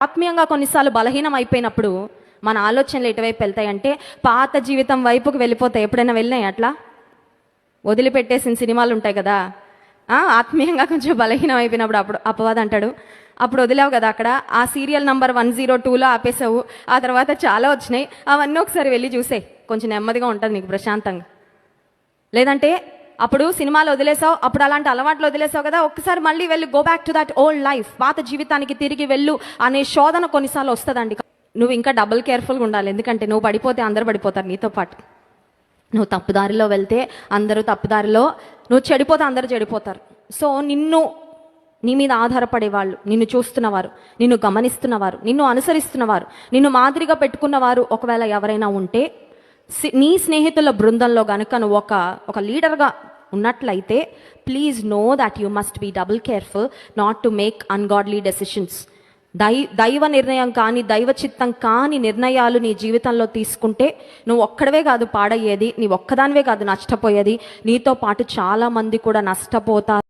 ఆత్మీయంగా కొన్నిసార్లు బలహీనం అయిపోయినప్పుడు మన ఆలోచనలు ఎటువైపు వెళ్తాయంటే పాత జీవితం వైపుకు వెళ్ళిపోతాయి. ఎప్పుడైనా వెళ్ళినాయి అట్లా? వదిలిపెట్టేసిన సినిమాలు ఉంటాయి కదా, ఆత్మీయంగా కొంచెం బలహీనం అయిపోయినప్పుడు అప్పుడు అపవాదం అంటాడు, అప్పుడు వదిలేవు కదా అక్కడ, ఆ సీరియల్ నంబర్ 102లో ఆపేసావు, ఆ తర్వాత చాలా వచ్చినాయి, అవన్నీ ఒకసారి వెళ్ళి చూసే, కొంచెం నెమ్మదిగా ఉంటుంది నీకు ప్రశాంతంగా. లేదంటే అప్పుడు సినిమాలు వదిలేసావు, అప్పుడు అలాంటి అలవాట్లు వదిలేసావు కదా, ఒక్కసారి మళ్ళీ వెళ్ళి go back to that old life, పాత జీవితానికి తిరిగి వెళ్ళు అనే శోధన కొన్నిసార్లు వస్తుందండి. నువ్వు ఇంకా డబుల్ కేర్ఫుల్గా ఉండాలి, ఎందుకంటే నువ్వు పడిపోతే అందరూ పడిపోతారు నీతో పాటు. నువ్వు తప్పుదారిలో వెళ్తే అందరూ తప్పుదారిలో, నువ్వు చెడిపోతే అందరూ చెడిపోతారు. సో నీ మీద ఆధారపడేవాళ్ళు, నిన్ను చూస్తున్నవారు, నిన్ను గమనిస్తున్నవారు, నిన్ను అనుసరిస్తున్నవారు, నిన్ను మాదిరిగా పెట్టుకున్నవారు ఒకవేళ ఎవరైనా ఉంటే, నీ స్నేహితుల బృందంలో గనుక నువ్వు ఒక లీడర్గా ఉన్నట్లయితే, please know that you must be double careful not to make ungodly decisions. దైవ నిర్ణయం కానీ దైవ చిత్తం కాని నిర్ణయాలు నీ జీవితంలో తీసుకుంటే నువ్వు ఒక్కడవే కాదు పాడయ్యేది, నీ ఒక్కదానివే కాదు నష్టపోయేది, నీతో పాటు చాలా మంది కూడా నష్టపోతారు.